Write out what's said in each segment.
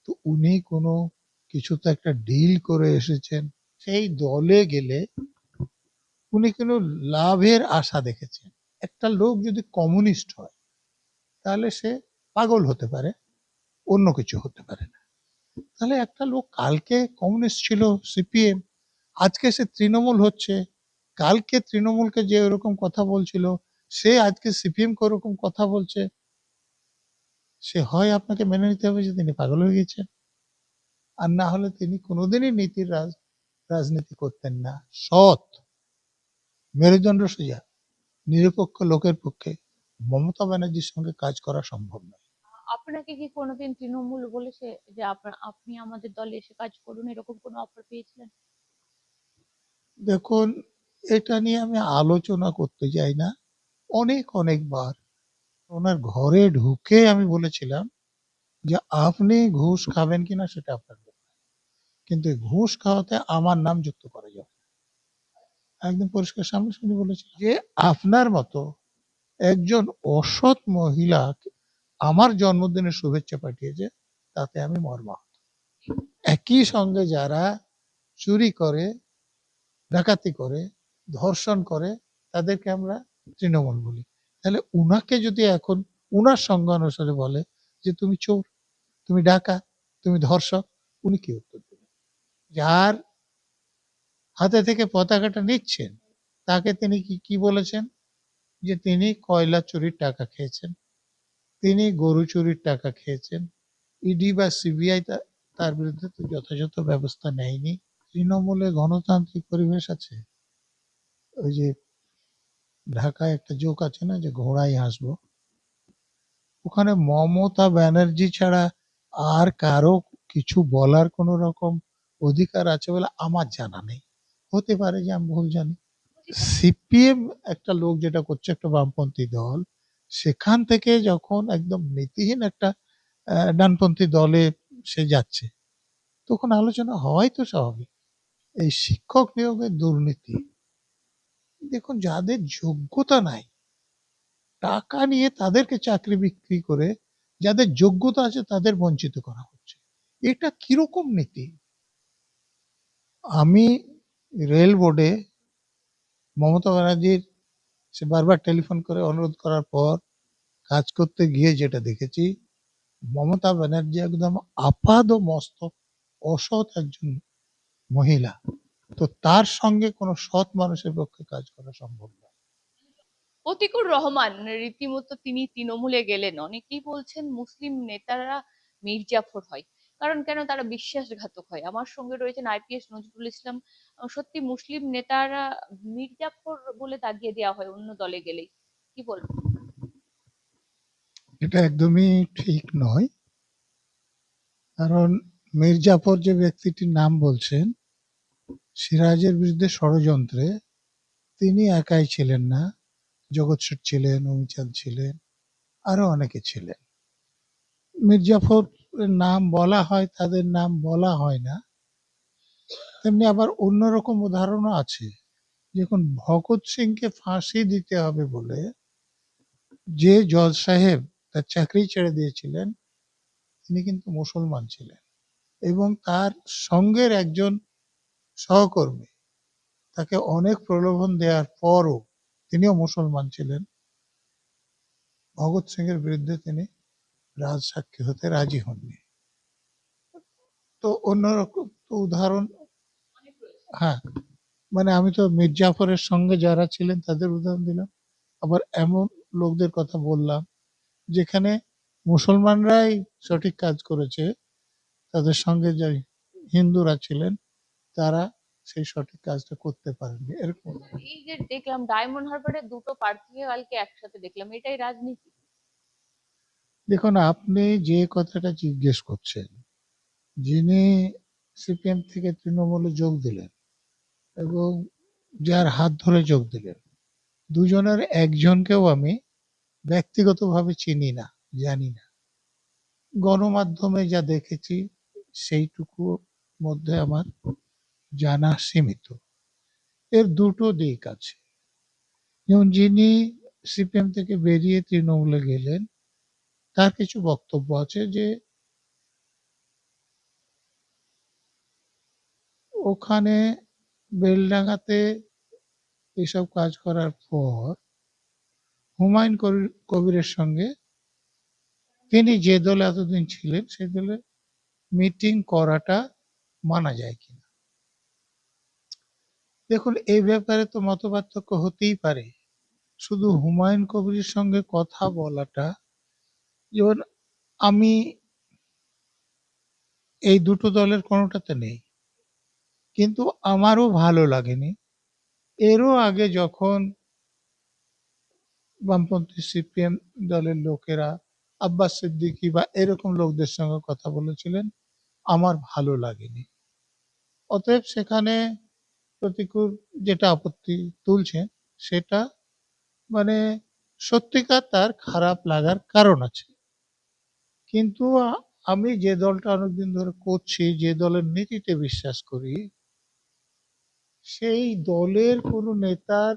তো উনি কোনো কিছু তো একটা ডিল করে এসেছেন, সেই দলে গেলে উনি কোনো লাভের আশা দেখেছেন। একটা লোক যদি কমিউনিস্ট হয় তাহলে সে পাগল হতে পারে, অন্য কিছু হতে পারে না। তাহলে একটা লোক কালকে কমিউনিস্ট ছিল, সিপিএম, আজকে সে তৃণমূল হচ্ছে, কালকে তৃণমূলকে যে ওরকম কথা বলছিল সে আজকে সিপিএম কে ওরকম কথা বলছে, সে হয় আপনাকে মেনে নিতে হবে যে তিনি পাগল হয়ে গেছেন, আর না হলে তিনি কোনোদিনই রাজনীতি করতেন না। সৎ, মেরুদণ্ড সোজা, নিরপেক্ষ লোকের পক্ষে মমতা ব্যানার্জির সঙ্গে কাজ করা সম্ভব নয়। আপনাকে কি কোনোদিন তৃণমূল বলেছে যে আপনি আমাদের দলে এসে কাজ করুন, এরকম কোনো অফার পেয়েছিলেন? দেখুন, এটা নিয়ে আমি আলোচনা করতে চাই না। অনেকবার ওনার ঘরে ঢুকে আমি বলেছিলাম যে আপনি ঘুষ খাবেন কিনা সেটা আপনার ব্যাপার, কিন্তু এই ঘুষ খাওয়াতে আমার নাম যুক্ত করা যাবে না। একদম পরিষ্কার সামনাসামনি বলেছিলাম যে আপনার মতো একজন অসৎ মহিলা আমার জন্মদিনে শুভেচ্ছা পাঠিয়েছে, তাতে আমি মর্মাহত। একই সঙ্গে যারা চুরি করে, ডাকাতি করে, ধর্ষণ করে, তাদেরকে আমরা তৃণমূল বলি। তাহলে উনাকে যদি এখন উনার সংজ্ঞা অনুসারে বলে যে তুমি চোর, তুমি ডাকাত, তুমি ধর্ষক, উনি কি উত্তর দেবেন? যার হাতে থেকে পতাকাটা নিচ্ছেন তাকে তিনি কি কি বলেছেন? যে তিনি কয়লা চুরির টাকা খেয়েছেন, তিনি গরু চুরির টাকা খেয়েছেন। ইডি বা সিবিআই তার বিরুদ্ধে তো যথাযথ ব্যবস্থা নেয়নি। তৃণমূলে গণতান্ত্রিক পরিবেশ আছে। ওই যে ঢাকায় একটা জোক আছে না, যে ঘোড়ায় হাসবো, ওখানে মমতা ব্যানার্জি ছাড়া আর কারো কিছু বলার কোনো রকম অধিকার আছে বলে আমার জানা নেই। হতে পারে যে আমি ভুল জানি। সিপিএম একটা লোক যেটা করছে, একটা বামপন্থী দল, সেখান থেকে যখন একদম নীতিহীন একটা ডানপন্থী দলে সে যাচ্ছে, তখন আলোচনা হওয়াই তো স্বাভাবিক। এই শিক্ষক নিয়োগের দুর্নীতি, দেখুন যাদের যোগ্যতা নাই, টাকা নিয়ে তাদেরকে চাকরি বিক্রি করে যাদের যোগ্যতা আছে তাদের বঞ্চিত করা হচ্ছে। এটা কিরকম নীতি? আমি রেল বোর্ডে মমতা ব্যানার্জির, সে বারবার টেলিফোন করে অনুরোধ করার পর কাজ করতে গিয়ে যেটা দেখেছি, মমতা ব্যানার্জি একদম আপাদ মস্তক অসৎ একজন মহিলা। তো তার সঙ্গে কোনো সৎ মানুষের পক্ষে কাজ করা সম্ভব নয়। অতিকুর রহমান রীতিমতো তিনি তৃণমূলে গেলেন, অনেকেই বলছেন মুসলিম নেতারা মির্জাফর হয়। কারণ কেন তারা বিশ্বাসঘাতক হয়? আমার সঙ্গে রয়েছেন আইপিএস নজরুল ইসলাম। সত্যি মুসলিম নেতারা মির্জাফর বলে দাগিয়ে দেওয়া হয় অন্য দলে গেলেই, কি বলবো? এটা একদমই ঠিক নয়। কারণ মীর জাফর যে ব্যক্তিটির নাম বলছেন, সিরাজের বিরুদ্ধে ষড়যন্ত্রে তিনি একাই ছিলেন না, জগৎ শেঠ ছিলেন, অমিচাঁদ ছিলেন, আরো অনেকে ছিলেন। মীর জাফর নাম বলা হয়, তাদের নাম বলা হয় না। তেমনি আবার অন্যরকম উদাহরণও আছে। যখন ভগৎ সিংকে ফাঁসি দিতে হবে বলে যে জজ সাহেব তার চাকরি ছেড়ে দিয়েছিলেন, তিনি কিন্তু মুসলমান ছিলেন, এবং তার সঙ্গের একজন সহকর্মী তাকে অনেক প্রলোভন দেওয়ার পরও তিনিও মুসলমান ছিলেন, ভগৎ সিং এর বিরুদ্ধে তিনি রাজসাক্ষী হতে রাজি হননি। তো অন্যরকম তো উদাহরণ, হ্যাঁ, মানে আমি তো মীর জাফরের সঙ্গে যারা ছিলেন তাদের উদাহরণ দিলাম, আবার এমন লোকদের কথা বললাম যেখানে মুসলমানরাই সঠিক কাজ করেছে, তাদের সঙ্গে যে হিন্দুরা ছিলেন তারা সেই সঠিক কাজটা করতে পারেননি, এরকম। এই যে দেখলাম ডায়মন্ড হারবারে দুটো প্রার্থীকে কালকে একসাথে দেখলাম, এটাই রাজনীতি? দেখুন, আপনি যে কথাটা জিজ্ঞেস করছেন, যিনি সিপিএম থেকে তৃণমূলে যোগ দিলেন এবং যার হাত ধরে যোগ দিলেন, দুজনের একজনকেও আমি ব্যক্তিগতভাবে চিনি না, জানি না। গণমাধ্যমে যা দেখেছি সেইটুকু মধ্যে আমার জানা সীমিত। এর দুটো দিক আছে। যেমন যিনি সিপিএম থেকে বেরিয়ে তৃণমূলে গেলেন, তার কিছু বক্তব্য আছে যে ওখানে বেলডাঙাতে এসব কাজ করার পর হুমায়ুন কবিরের সঙ্গে তিনি যে দলে এতদিন ছিলেন সেই দলে মিটিং করাটা মানা যায় কিনা। দেখুন, এই ব্যাপারে তো মতপার্থক্য হতেই পারে। শুধু হুমায়ুন কবিরের সঙ্গে কথা বলাটা, যেমন আমি এই দুটো দলের কোনোটাতে নেই, কিন্তু আমারও ভালো লাগেনি। এরও আগে যখন বামপন্থী সিপিএম দলের লোকেরা আব্বাস সিদ্দিকী বা এরকম লোকদের সঙ্গে কথা বলেছিলেন, আমার ভালো লাগেনি। অতএব সেখানে প্রতিকূল যেটা আপত্তি তুলছেন সেটা মানে সত্যিকার তার খারাপ লাগার কারণ আছে। কিন্তু আমি যে দলটা অনেকদিন ধরে করছি, যে দলের নীতিতে বিশ্বাস করি, সেই দলের কোনো নেতার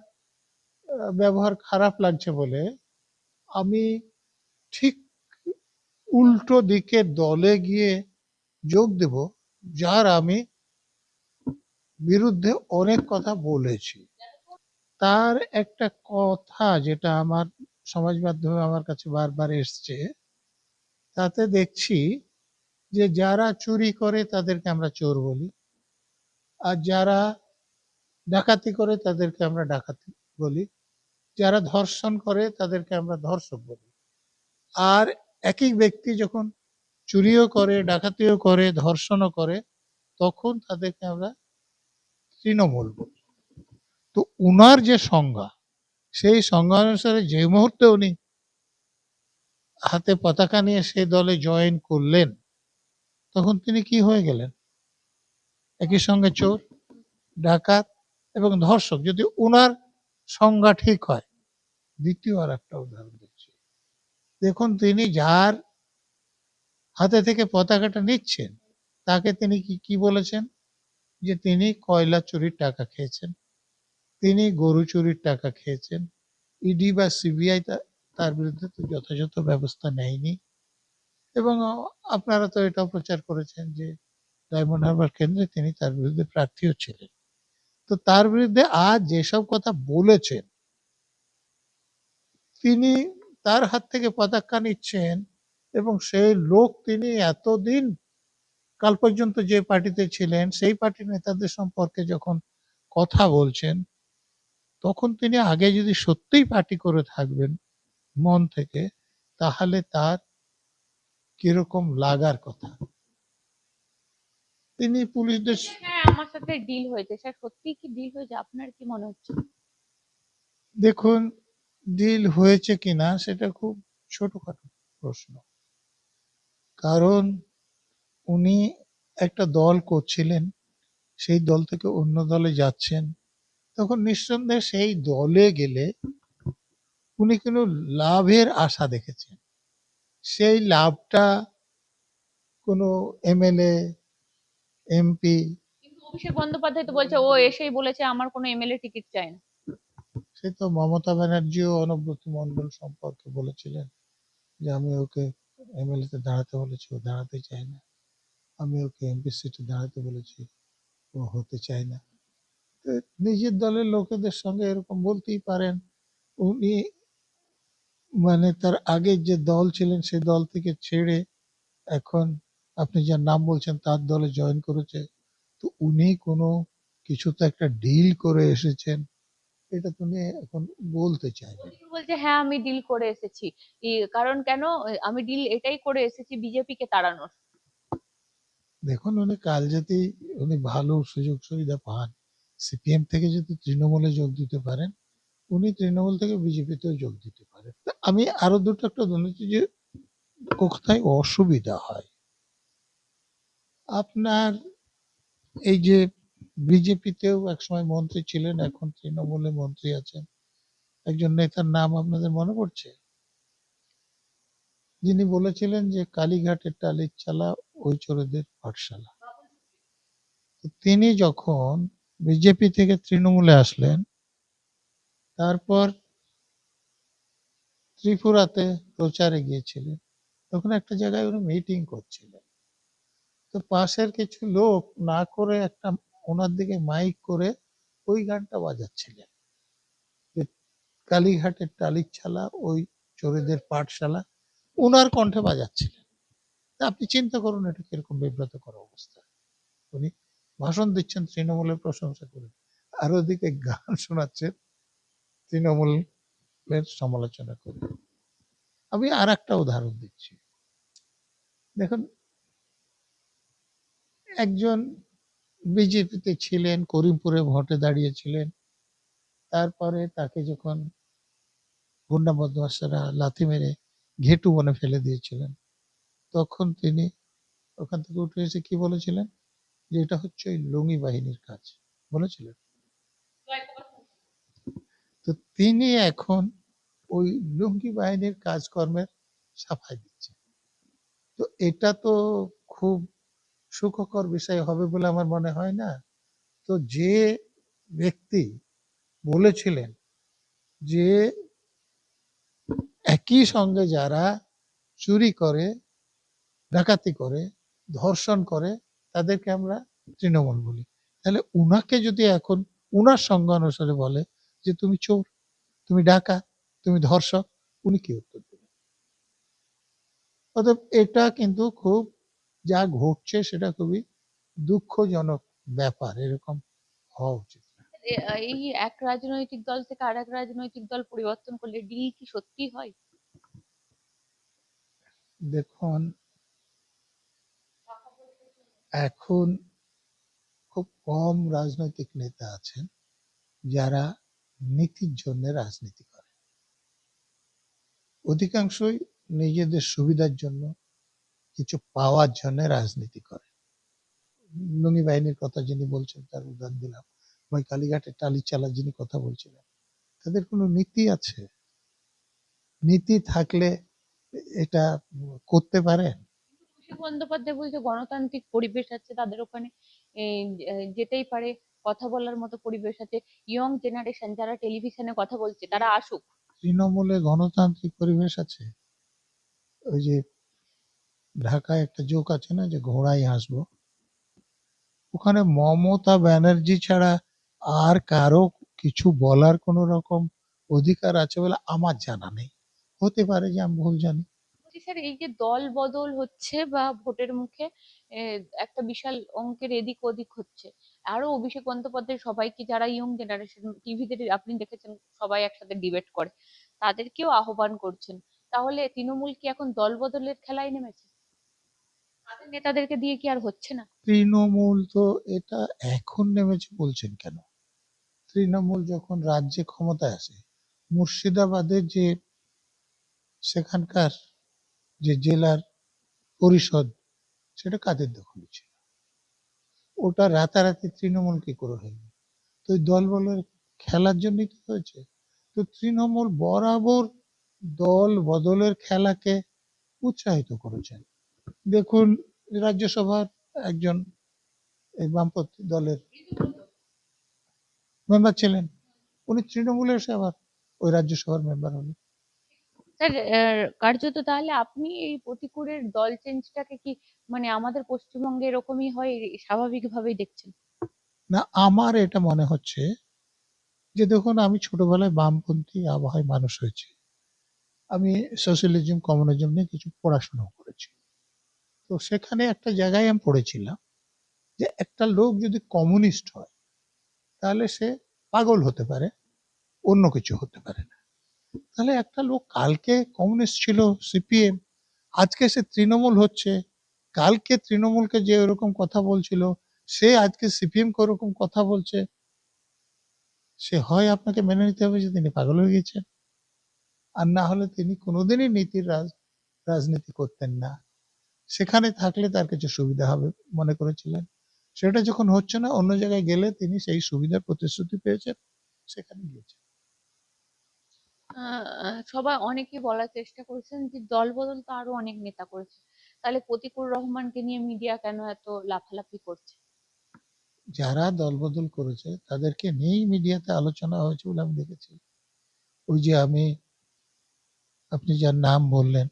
ব্যবহার খারাপ লাগছে বলে আমি ঠিক উল্টো দিকের দলে গিয়ে যোগ দেব, যার আমি বিরুদ্ধে অনেক কথা বলেছি। তার একটা কথা যেটা আমার সমাজ মাধ্যমে আমার কাছে বারবার এসছে, তাতে দেখছি যে যারা চুরি করে তাদেরকে আমরা চোর বলি, আর যারা ডাকাতি করে তাদেরকে আমরা ডাকাতি বলি, যারা ধর্ষণ করে তাদেরকে আমরা ধর্ষক বলি। আর একই ব্যক্তি যখন চুরিও করে, ডাকাতিও করে, ধর্ষণও করে, তখন তাদেরকে আমরা তৃণমূল বলি। তো উনার যে সংজ্ঞা, সেই সংজ্ঞা অনুসারে যে মুহূর্তে উনি হাতে পতাকা নিয়ে সেই দলে জয়েন করলেন, তখন তিনি কি হয়ে গেলেন? একই সঙ্গে চোর, ডাকাত এবং ধর্ষক, যদি উনার সংজ্ঞা ঠিক হয়। দ্বিতীয় আর একটা উদাহরণ দিচ্ছি। দেখুন, তিনি যার হাতে থেকে পতাকাটা নিচ্ছেন তাকে তিনি কি কি বলেছেন? যে তিনি কয়লা চুরির টাকা খেয়েছেন, তিনি গরু চুরির টাকা খেয়েছেন। ইডি বা সিবিআই তার বিরুদ্ধে তো যথাযথ ব্যবস্থা নেয়নি। এবং আপনারা তো এটাও প্রচার করেছেন যে ডায়মন্ড হারবার কেন্দ্রে তিনি তার বিরুদ্ধে প্রার্থীও ছিলেন। তো তার বিরুদ্ধে আজ যেসব কথা বলেছেন, তিনি তার হাত থেকে পতাকা নিচ্ছেন এবং সেই লোক তিনি এতদিন কাল পর্যন্ত যে পার্টিতে ছিলেন সেই পার্টির নেতাদের সম্পর্কে যখন কথা বলছেন, তখন তিনি আগে যদি সত্যিই পার্টি করে থাকবেন মন থেকে, তাহলে তার কিরকম লাগার কথা। তিনি পুলিশদের হ্যাঁ, আমার সাথে ডিল হয়েছে, স্যার সত্যিই কি ডিল হয়েছে? আপনার কি মনে হচ্ছে? দেখুন, ডিল হয়েছে কিনা সেটা খুব ছোটখাটো প্রশ্ন। কারণ উনি একটা দল করছিলেন, সেই দল থেকে অন্য দলে যাচ্ছেন, তখন নিঃসন্দেহে সেই দলে গেলে উনি কিন্তু লাভের আশা দেখেছেন। সেই লাভটা কোনো এমএলএ, এমপি, কিন্তু অভিষেক বন্দ্যোপাধ্যায় তো বলছে, ও এসেই বলেছে আমার কোনো এমএলএ টিকিট চাই না। সে তো মমতা ব্যানার্জিও অনুব্রত মণ্ডল সম্পর্কে বলেছিলেন যে আমি ওকে এমএলএ তে দাঁড়াতে বলেছি, ও দাঁড়াতে চায় না। আমি ওকে এমপি সিটে দাঁড়াতে বলেছি, ও হতে চায় না। তো নিজের দলের লোকেদের সঙ্গে এরকম বলতেই পারেন। উনি মানে তার আগের যে দল ছিলেন সেই দল থেকে ছেড়ে এখন আপনি যার নাম বলছেন তার দলে জয়েন করেছে। তো উনি কোনো কিছু তো একটা ডিল করে এসেছেন, এটা তো উনি এখন বলতে চায় না। অভিষেক বলছে হ্যাঁ আমি ডিল করে এসেছি। কারণ কেন? আমি ডিল এটাই করে এসেছি বিজেপি কে তাড়ানোর। দেখুন, উনি কাল যদি উনি ভালো সুযোগ সুবিধা পান, সিপিএম থেকে যদি তৃণমূলে যোগ দিতে পারেন, উনি তৃণমূল থেকে বিজেপিতেও যোগ দিতে পারেন। তা আমি আরো দুটো একটা জানাচ্ছি যে কোথায় অসুবিধা হয়। আপনার এই যে বিজেপিতেও একসময় মন্ত্রী ছিলেন, এখন তৃণমূলে মন্ত্রী আছেন, একজন নেতার নাম আপনাদের মনে পড়ছে? যিনি বলেছিলেন যে কালীঘাটের টালির চালা ওই চোরেদের পাঠশালা। তো তিনি যখন বিজেপি থেকে তৃণমূলে আসলেন, তারপর ত্রিপুরাতে প্রচারে গিয়েছিলেন, তখন একটা জায়গায় উনি মিটিং করছিলেন। তো পাশের কিছু লোক না করে একটা ওনার দিকে মাইক করে ওই গানটা বাজাচ্ছিলেন যে কালীঘাটের টালির ছালা ওই চোরেদের পাঠশালা ওনার কণ্ঠে বাজাচ্ছিলেন। তা আপনি চিন্তা করুন এটা কিরকম বিব্রতকর অবস্থা। উনি ভাষণ দিচ্ছেন তৃণমূলের প্রশংসা করে, আর ওদিকে গান শোনাচ্ছেন তৃণমূলের সমালোচনা করে। আমি আর একটা উদাহরণ দিচ্ছি। দেখুন, একজন বিজেপিতে ছিলেন, করিমপুরে ভোটে দাঁড়িয়েছিলেন, তারপরে তাকে যখন গুন্ডা বদমাশেরা লাথি মেরে ঘেটু বনে ফেলে দিয়েছিলেন, তখন তিনি ওখান থেকে উঠে এসে কি বলেছিলেন, যে এটা হচ্ছে ওই লুঙ্গি বাহিনীর কাজ বলেছিলেন। তো তিনি এখন ওই লুঙ্গি বাহিনীর কাজকর্মের সাফাই দিচ্ছেন। তো এটা তো খুব সুখকর বিষয় হবে বলে আমার মনে হয় না। তো যে ব্যক্তি বলেছিলেন যে একই সঙ্গে যারা চুরি করে, ডাকাতি করে, ধর্ষণ করে, তাদেরকে আমরা তৃণমূল বলি, তাহলে উনাকে যদি এখন উনার সংজ্ঞা অনুসারে বলে যে তুমি চোর, তুমি ডাকাত, তুমি ধর্ষক, উনি কি উত্তর দেবেন? অতএব এটা কিন্তু খুব, যা ঘটছে সেটা খুবই দুঃখজনক ব্যাপার, এরকম হওয়া উচিত না। এই এক রাজনৈতিক দল থেকে আরেক রাজনৈতিক দল পরিবর্তন করলে ডিল কি সত্যি হয়? দেখুন, এখন খুব কম রাজনৈতিক নেতা আছেন যারা নীতির জন্য রাজনীতি করে। অধিকাংশই নিজেদের সুবিধার জন্য, কিছু পাওয়ার জন্য রাজনীতি করে। লুঙ্গি বাহিনীর কথা যিনি বলছেন তার উদাহরণ দিলাম, ওই কালীঘাটের টালি চালা যিনি কথা বলছিলেন, তাদের কোনো নীতি আছে? নীতি থাকলে এটা করতে পারেন? অভিষেক বন্দ্যোপাধ্যায় বলছে গণতান্ত্রিক পরিবেশ আছে তাদের ওখানে, এই, যেতেই পারে, কথা বলার মতো পরিবেশ আছে, ইয়ং জেনারেশন যারা টেলিভিশনে কথা বলছে তারা আসুক। তৃণমূলে গণতান্ত্রিক পরিবেশ আছে? ওই যে ঢাকায় একটা জোক আছে না, যে ঘোড়ায় হাসবো, ওখানে মমতা ব্যানার্জি ছাড়া আর কারো কিছু বলার কোন রকম অধিকার আছে বলে আমার জানা নেই। হতে পারে যে আমি ভুল জানি। বলছি স্যার, এই যে দল বদল হচ্ছে বা ভোটের মুখে একটা বিশাল অঙ্কের এদিক ওদিক হচ্ছে, আরো অভিষেক বন্দ্যোপাধ্যায় সবাইকে, যারা ইয়ং জেনারেশন টিভিতে আপনি দেখেছেন সবাই একসাথে ডিবেট করে, তাদেরকেও আহ্বান করছেন, তাহলে তৃণমূল কি এখন দল বদলের খেলায় নেমেছে? তাদের নেতাদেরকে দিয়ে কি আর হচ্ছে না? তৃণমূল তো এটা এখন নেমেছে বলছেন কেন? তৃণমূল যখন রাজ্যে ক্ষমতায় আসে, মুর্শিদাবাদের যে সেখানকার যে জেলার পরিষদ, সেটা কাদের দখলে ছিল? ওটা রাতারাতি তৃণমূল কি করে হয়নি? তো ওই দল বলের খেলার জন্যই তো হয়েছে। তো তৃণমূল বরাবর দল বদলের খেলাকে উৎসাহিত করেছেন। দেখুন, রাজ্যসভার একজন এই বামপন্থী দলের মেম্বার ছিলেন, উনি তৃণমূলে এসে আবার ওই রাজ্যসভার মেম্বার হলেন। স্যার, কার্যত তাহলে আপনি এই প্রতিকূলের দল চেঞ্জটাকে কি, মানে আমাদের পশ্চিমবঙ্গে এরকমই হয় স্বাভাবিকভাবেই দেখছেন? না, আমার এটা মনে হচ্ছে যে দেখুন, আমি ছোটবেলায় বামপন্থী আবহাওয়ায় মানুষ হয়েছি। আমি সোশ্যালিজম, কমিউনিজম নিয়ে কিছু পড়াশোনা করেছি। তো সেখানে একটা জায়গায় আমি পড়েছিলাম যে একটা লোক যদি কমিউনিস্ট হয় তাহলে সে পাগল হতে পারে, অন্য কিছু হতে পারে না। তাহলে একটা লোক কালকে কমিউনিস্ট ছিল, সিপিএম, আজকে সে তৃণমূল হচ্ছে, কালকে তৃণমূলকে যে ওরকম কথা বলছিল সে আজকে সিপিএম কে ওরকম কথা বলছে, সে হয় আপনাকে মেনে নিতে হবে যে তিনি পাগল হয়ে গেছেন, আর না হলে তিনি কোনোদিনই নীতির রাজনীতি করতেন না। সেখানে থাকলে তার কিছু সুবিধা হবে মনে করেছিলেন। সেটা যখন হচ্ছে না, অন্য জায়গায় গেলে তিনি সেই সুবিধার প্রতিশ্রুতি পেয়েছেন, সেখানে গিয়েছেন। সবাই অনেকে বলার চেষ্টা করেছেন যে দল বদল তো আরো অনেক নেতা করেছে, তাহলে প্রতিকুর রহমানকে নিয়ে মিডিয়া কেন এত লাফালাফি করছে? যারা দলবদল করেছে তাদেরকে নিয়েই মিডিয়াতে আলোচনা হয়েছে বলে আমি দেখেছি। ওই যে আপনি যার নাম বললেন,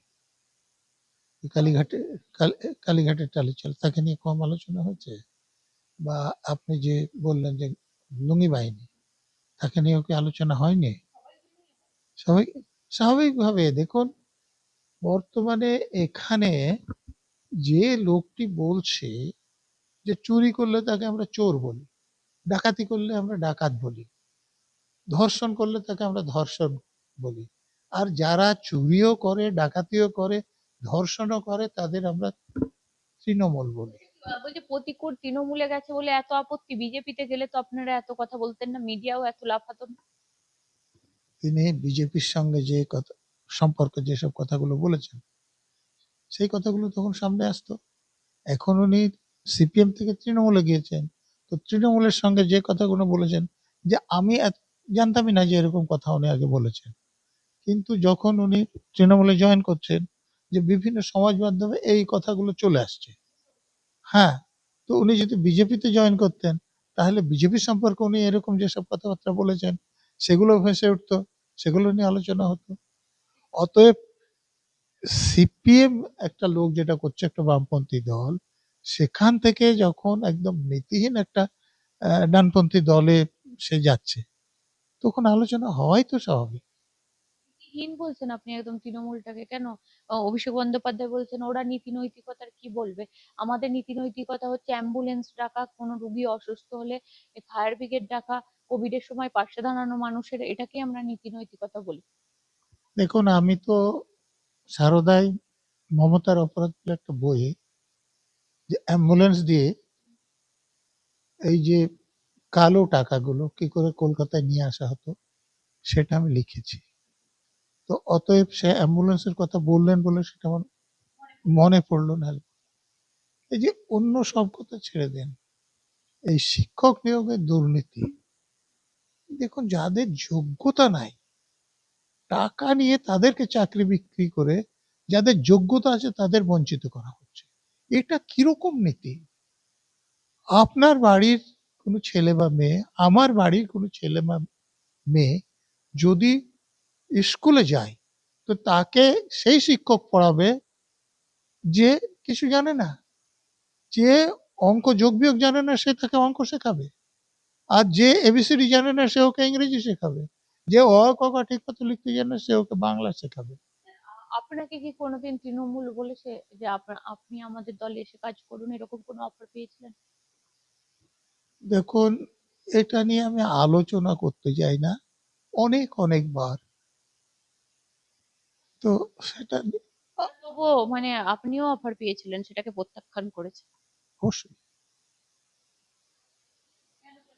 কালীঘাটে, কালীঘাটের টালিচাল, তাকে নিয়ে কম আলোচনা হয়েছে? বা আপনি যে বললেন যে লুঙ্গি বাহিনী, তাকে নিয়েও কি আলোচনা হয়নি? স্বাভাবিক স্বাভাবিকভাবে দেখুন, বর্তমানে এখানে যে লোকটি বলছে যে চুরি করলে তাকে আমরা চোর বলি, ডাকাতি করলে আমরা ডাকাত বলি, ধর্ষণ করলে তাকে আমরা ধর্ষণ বলি, আর যারা চুরিও করে, ডাকাতিও করে, ধর্ষণও করে তাদের আমরা তৃণমূল বলি। বলছে প্রতিকূল তৃণমূলে গেছে বলে এত আপত্তি, বিজেপিতে গেলে তো আপনারা এত কথা বলতেন না, মিডিয়াও এত লাফাতো না। তিনি বিজেপির সঙ্গে যে কথা সম্পর্কে যেসব কথাগুলো বলেছেন, সেই কথাগুলো তখন সামনে আসতো। এখন উনি সিপিএম থেকে তৃণমূলে গিয়েছেন, তো তৃণমূলের সঙ্গে যে কথাগুলো বলেছেন, যে আমি জানতামই না যে এরকম কথা উনি আগে বলেছেন, কিন্তু যখন উনি তৃণমূলে জয়েন করছেন, যে বিভিন্ন সমাজ মাধ্যমে এই কথাগুলো চলে আসছে। হ্যাঁ, তো উনি যদি বিজেপিতে জয়েন করতেন, তাহলে বিজেপি সম্পর্কে উনি এরকম যেসব কথাবার্তা বলেছেন সেগুলো ভেসে উঠতো, সেগুলো নিয়ে আলোচনা হতো। অতএব সিপিএম একটা লোক যেটা করছে, একটা বামপন্থী দল, সেখান থেকে যখন একদম নীতিহীন একটা ডানপন্থী দলে সে যাচ্ছে, তখন আলোচনা হওয়াই তো স্বাভাবিক। হীন বলছেন আপনি একদম তৃণমূলটাকে কেন? অভিষেক বন্দ্যোপাধ্যায় বলছেন ওরা নীতি নৈতিকতার কি বলবে। আমাদের নীতি নৈতিকতা হচ্ছে অ্যাম্বুলেন্স ডাকা, কোনো রুগী অসুস্থ হলে ফায়ার ব্রিগেড ডাকা, কোভিড এর সময় পাশে দাঁড়ানো মানুষের, এটাকে আমরা নীতি নৈতিকতা বলি। দেখুন, আমি তো সারদায় মমতার অপরাধ বলে একটা বই, যে অ্যাম্বুলেন্স দিয়ে এই যে কালো টাকাগুলো কি করে কলকাতায় নিয়ে আসা হতো, সেটা আমি লিখেছি। তো অতএব সে অ্যাম্বুলেন্সের কথা বললেন বলে সেটা আমার মনে পড়লো না। এই যে অন্য সব কথা ছেড়ে দেন, এই শিক্ষক নিয়োগের দুর্নীতি, দেখুন যাদের যোগ্যতা নাই, টাকা নিয়ে তাদেরকে চাকরি বিক্রি করে যাদের যোগ্যতা আছে তাদের বঞ্চিত করা হচ্ছে। এটা কিরকম নীতি? আপনার বাড়ির কোনো ছেলে বা মেয়ে, আমার বাড়ির কোনো ছেলে বা মেয়ে যদি স্কুলে যায়, তো তাকে সেই শিক্ষক পড়াবে যে কিছু জানে না। যে অঙ্ক যোগ বিয়োগ জানে না, সে তাকে অঙ্ক শেখাবে। আর যে এবিসিডি জানে না, সে ওকে ইংরেজি শেখাবে। যে অ ক খ ঠিক মতো লিখতে জানে না, সে ওকে বাংলা শেখাবে। আপনাকে কি কোনোদিন তৃণমূল বলেছে যে আপনি আমাদের দলে এসে কাজ করুন, এরকম কোনো অফার পেয়েছিলেন? দেখুন, এটা নিয়ে আমি আলোচনা করতে চাই না, অনেক অনেকবার। তো সেটা তবুও মানে আপনিও অফার পেয়েছিলেন, সেটাকে প্রত্যাখ্যান করেছেন। অবশ্যই।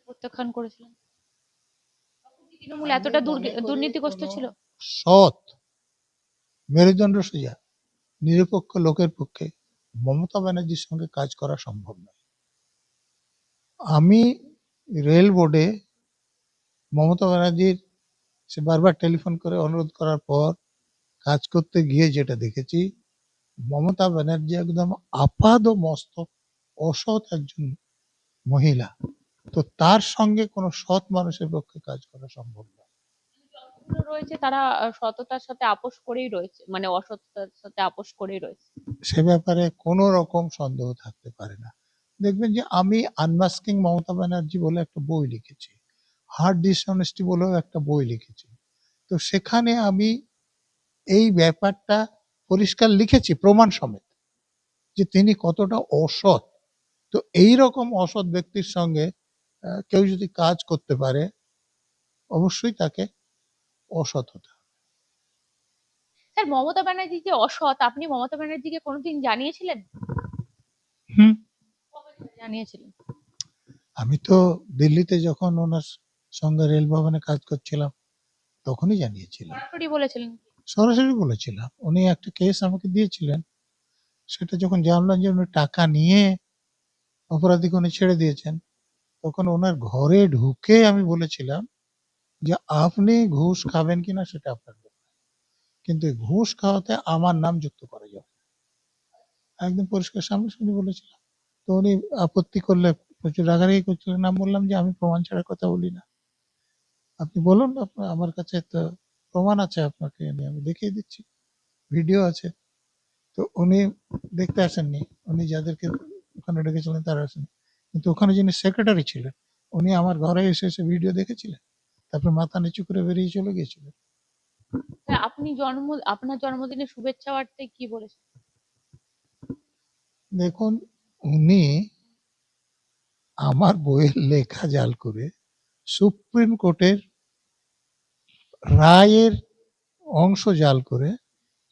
প্রত্যাখ্যান করেছিলেন তৃণমূল আমি এতটা মনে করি দুর্নীতিগ্রস্ত কোনো ছিল? সৎ, মেরুদণ্ড সোজা, নিরপেক্ষ লোকের পক্ষে মমতা ব্যানার্জির সঙ্গে কাজ করা সম্ভব নয়। আমি রেল বোর্ডে মমতা ব্যানার্জির, সে বারবার টেলিফোন করে অনুরোধ করার পর কাজ করতে গিয়ে যেটা দেখেছি, মমতা ব্যানার্জি একদম আপাদ মস্তক অসৎ একজন মহিলা। তো তার সঙ্গে কোনো সৎ মানুষের পক্ষে কাজ করা সম্ভব নয়। যতগুলো রয়েছে তারা সততার সাথে আপোষ করেই রয়েছে, মানে অসততার সাথে আপোষ করেই রয়েছে। সে ব্যাপারে কোনো রকম সন্দেহ থাকতে পারে না। দেখবেন যে আমি আনমাস্কিং মমতা ব্যানার্জি বলে একটা বই লিখেছি, হার্ড ডিসঅনেস্টি বলেও একটা বই লিখেছি। তো সেখানে আমি এই ব্যাপারটা পরিষ্কার লিখেছি প্রমাণ সমেত, যে তিনি কতটা অসৎ। তো এই রকম অসৎ ব্যক্তির সঙ্গে কেউ যদি কাজ করতে পারে, অবশ্যই তাকে অসৎ হতে হবে। স্যার, মমতা ব্যানার্জি যে অসৎ, আপনি মমতা ব্যানার্জিকে কোনোদিন জানিয়েছিলেন? হুম। কবে জানিয়েছিলেন? আমি তো দিল্লিতে যখন ওনার সঙ্গে রেল ভবনে কাজ করছিলাম, তখনই জানিয়েছিলাম। সরাসরি বলেছিলেন? সরাসরি বলেছিলাম। উনি একটা কেস আমাকে দিয়েছিলেন, সেটা যখন জানলাম যে উনি টাকা নিয়ে অপরাধীকে উনি ছেড়ে দিয়েছেন, তখন ওনার ঘরে ঢুকে আমি বলেছিলাম যে আপনি ঘুষ খাবেন কিনা সেটা আপনার ব্যাপার, কিন্তু এই ঘুষ খাওয়াতে আমার নাম যুক্ত করা যাবে না। একদম পরিষ্কার সামনাসামনি বলেছিলাম। তো উনি আপত্তি করলে প্রচুর রাগারাগি করছিলেন। আমি বললাম যে আমি প্রমাণ ছাড়া কথা বলি না, আপনি বলুন, আপনার আমার কাছে তো প্রমাণ আছে, আপনাকে আমি দেখিয়ে দিচ্ছি, ভিডিও আছে। তো উনি দেখতে আসেননি, উনি যাদেরকে ওখানে ডেকেছিলেন তারা আসেননি, কিন্তু ওখানে যিনি সেক্রেটারি ছিলেন উনি আমার ঘরে এসে ভিডিও দেখেছিলেন, তারপর মাথা নিচু করে বেরিয়ে চলে গিয়েছিলেন। তা আপনি আপনার জন্মদিনে শুভেচ্ছা বার্তায় কি বলেছেন? দেখুন, উনি আমার বইয়ের লেখা জাল করে সুপ্রিম কোর্টের রায়ের অংশ জাল করে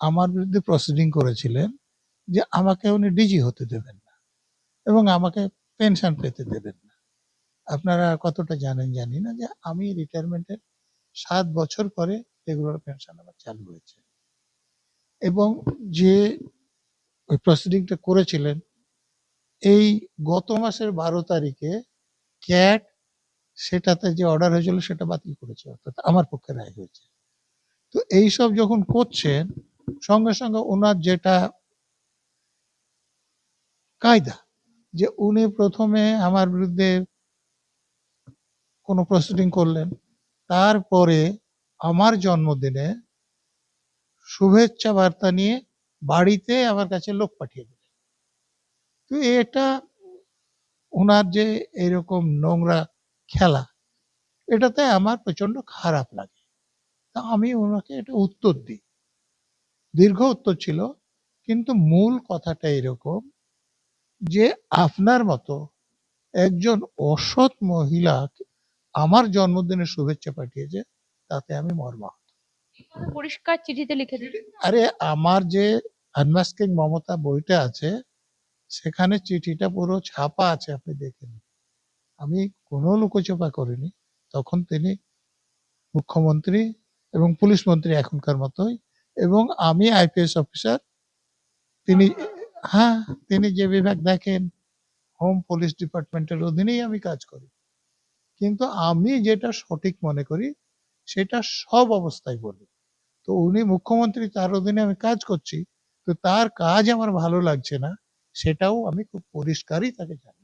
আমার বিরুদ্ধে প্রসিডিং করেছিলেন যে আমাকে উনি ডিজি হতে দেবেন না এবং আমাকে পেনশন পেতে দেবেন না। আপনারা কতটা জানেন জানি না যে আমি রিটায়ারমেন্টের 7 বছর পরে রেগুলার পেনশন আমার চালু হয়েছে, এবং যে ওই প্রসিডিংটা করেছিলেন এই গত মাসের 12 তারিখে ক্যাট সেটাতে যে অর্ডার হয়েছিল সেটা বাতিল করেছে, অর্থাৎ আমার পক্ষে রায় হয়েছে। তো এইসব যখন করছেন সঙ্গে সঙ্গে ওনার যেটা কায়দা যে উনি প্রথমে আমার বিরুদ্ধে কোনো প্রসিডিং করলেন, তারপরে আমার জন্মদিনে শুভেচ্ছা বার্তা নিয়ে বাড়িতে আমার কাছে লোক পাঠিয়ে দিলেন। তো এটা ওনার যে এরকম নোংরা খেলা, এটাতে আমার প্রচন্ড খারাপ লাগে। তা আমি ওনাকে এটা উত্তর দিই, দীর্ঘ উত্তর ছিল, কিন্তু মূল কথাটা এরকম যে আপনার মতো একজন অসৎ মহিলা আমার জন্মদিনে শুভেচ্ছা পাঠিয়েছে, তাতে আমি মর্মাহত। পরিষ্কার চিঠিতে লিখে দিন। আরে আমার যে আনমাস্কিং মমতা বইটা আছে সেখানে চিঠিটা পুরো ছাপা আছে, আপনি দেখে নিন। আমি কোনো লুকোচপা করিনি। তখন তিনি মুখ্যমন্ত্রী এবং পুলিশ মন্ত্রী এখনকার মতোই, এবং আমি আইপিএস অফিসার। তিনি, হ্যাঁ, তিনি যে বিভাগ দেখেন হোম পুলিশ ডিপার্টমেন্টের অধীনেই আমি কাজ করি, কিন্তু আমি যেটা সঠিক মনে করি সেটা সব অবস্থায় বলি। তো উনি মুখ্যমন্ত্রী, তার অধীনে আমি কাজ করছি, তো তার কাজ আমার ভালো লাগছে না সেটাও আমি খুব পরিষ্কারই তাকে জানাই।